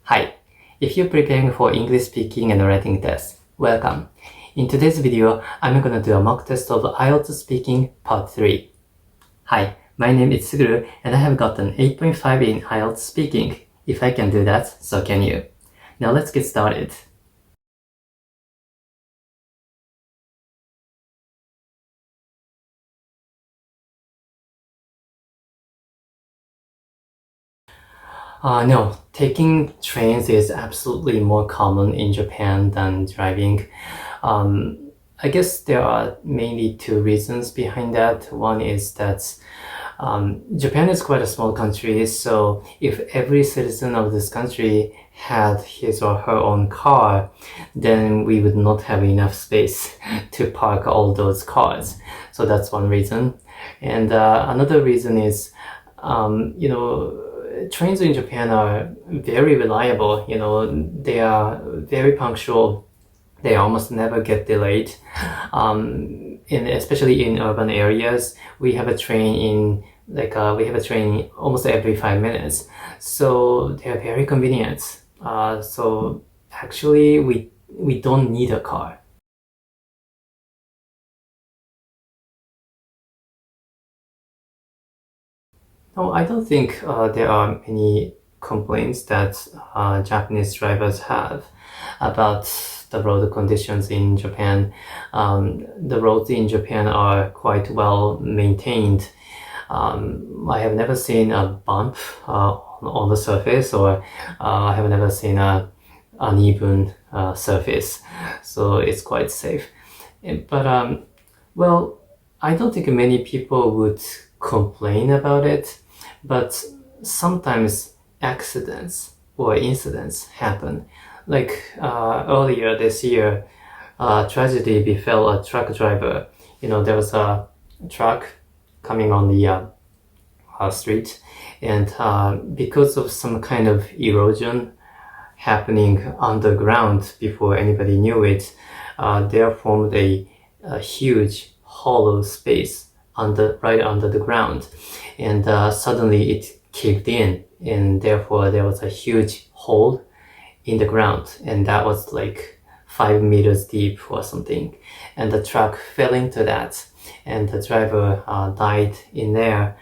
Hi, if you're preparing for English speaking and writing tests, welcome. In today's video, I'm going to do a mock test of IELTS speaking part 3. Hi, my name is Suguru and I have gotten 8.5 in IELTS speaking. If I can do that, so can you. Now let's get started. No, taking trains is absolutely more common in Japan than driving. I guess there are mainly two reasons behind that. One is that Japan is quite a small country, so if every citizen of this country had his or her own car, then we would not have enough space to park all those cars. So that's one reason. And another reason is, trains in Japan are very reliable. They are very punctual. They almost never get delayed. Especially in urban areas, we have a train almost every 5 minutes. So they are very convenient. So actually, we don't need a car. No, I don't think there are many complaints that Japanese drivers have about the road conditions in Japan. The roads in Japan are quite well maintained. I have never seen a bump on the surface, or I have never seen an uneven surface, so it's quite safe. But well, I don't think many people would complain about it, but sometimes accidents or incidents happen. Like earlier this year, tragedy befell a truck driver. There was a truck coming on the street, and because of some kind of erosion happening underground before anybody knew it, there formed a huge hollow space right under the ground, and suddenly it caved in, and therefore there was a huge hole in the ground, and that was like 5 meters deep or something, and the truck fell into that, and the driver died in there.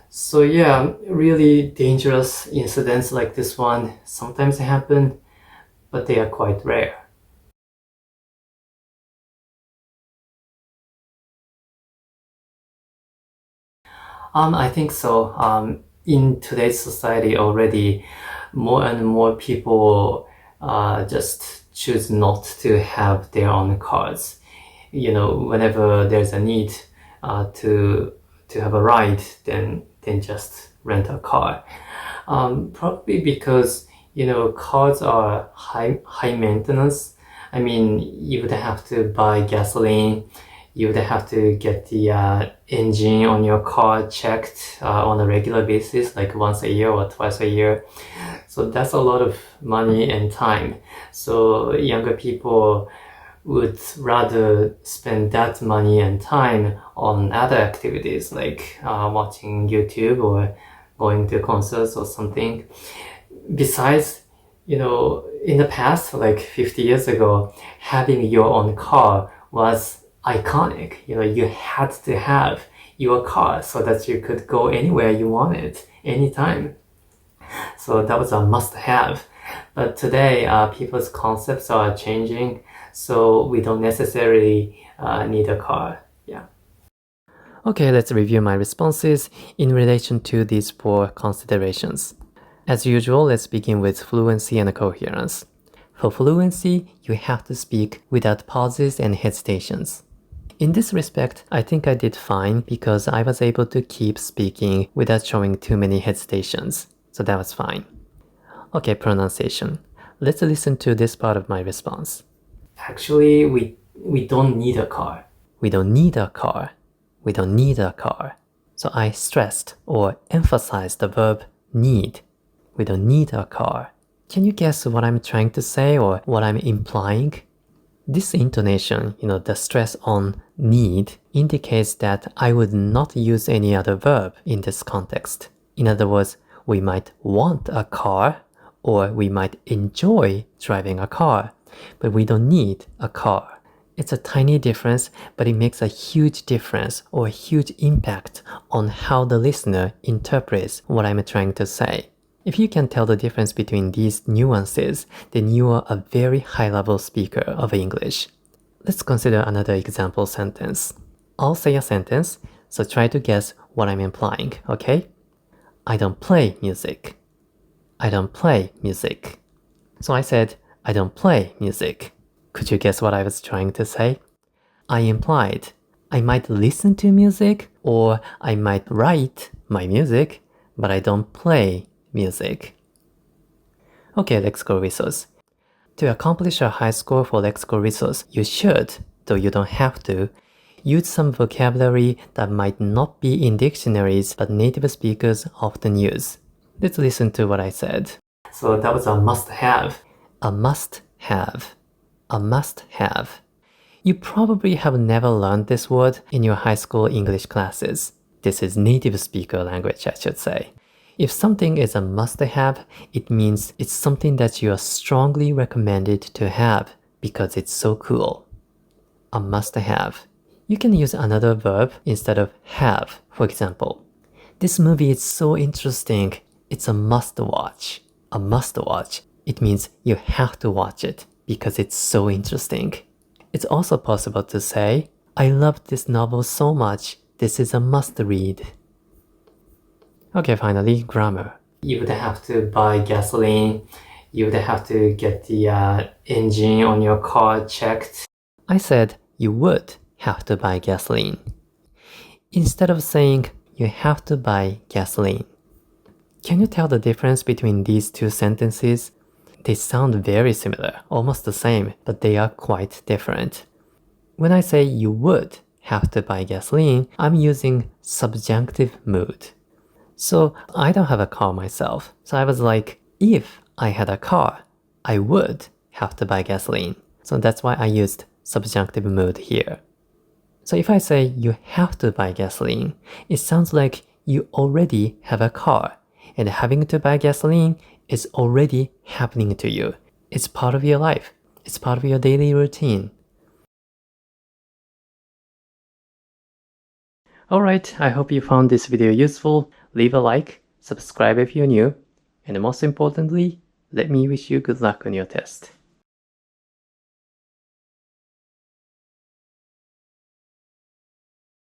So yeah, really dangerous incidents like this one sometimes happen, but they are quite rare. I think so. In today's society already, more and more people just choose not to have their own cars. Whenever there's a need to have a ride, then just rent a car. Probably because cars are high maintenance. I mean, you would have to buy gasoline. You would have to get the engine on your car checked on a regular basis, like once a year or twice a year. So that's a lot of money and time. So younger people would rather spend that money and time on other activities, like watching YouTube or going to concerts or something. Besides, in the past, like 50 years ago, having your own car was iconic. You had to have your car so that you could go anywhere you wanted, anytime. So that was a must-have. But today, people's concepts are changing, so we don't necessarily need a car. Yeah. Okay, let's review my responses in relation to these 4 considerations. As usual, let's begin with fluency and coherence. For fluency, you have to speak without pauses and hesitations. In this respect, I think I did fine because I was able to keep speaking without showing too many hesitations, so that was fine. Okay, pronunciation. Let's listen to this part of my response. Actually, we don't need a car. We don't need a car. We don't need a car. So I stressed or emphasized the verb need. We don't need a car. Can you guess what I'm trying to say or what I'm implying? This intonation, the stress on need, indicates that I would not use any other verb in this context. In other words, we might want a car or we might enjoy driving a car, but we don't need a car. It's a tiny difference, but it makes a huge difference or a huge impact on how the listener interprets what I'm trying to say. If you can tell the difference between these nuances, then you are a very high-level speaker of English. Let's consider another example sentence. I'll say a sentence, so try to guess what I'm implying, okay? I don't play music. I don't play music. So I said, I don't play music. Could you guess what I was trying to say? I implied I might listen to music or I might write my music, but I don't play music. Okay, lexical resource. To accomplish a high score for lexical resource, you should, though you don't have to, use some vocabulary that might not be in dictionaries but native speakers often use. Let's listen to what I said. So that was a must-have. A must-have. A must-have. You probably have never learned this word in your high school English classes. This is native speaker language, I should say. If something is a must-have, it means it's something that you are strongly recommended to have because it's so cool. A must-have. You can use another verb instead of have. For example, this movie is so interesting, it's a must-watch. A must-watch. It means you have to watch it because it's so interesting. It's also possible to say, I love this novel so much, this is a must-read. Okay, finally, grammar. You would have to buy gasoline. You would have to get the engine on your car checked. I said you would have to buy gasoline. Instead of saying you have to buy gasoline. Can you tell the difference between these two sentences? They sound very similar, almost the same, but they are quite different. When I say you would have to buy gasoline, I'm using subjunctive mood. So I don't have a car myself. So I was like, if I had a car, I would have to buy gasoline. So that's why I used subjunctive mood here. So if I say you have to buy gasoline, it sounds like you already have a car. And having to buy gasoline is already happening to you. It's part of your life. It's part of your daily routine. Alright, I hope you found this video useful. Leave a like, subscribe if you're new, and most importantly, let me wish you good luck on your test.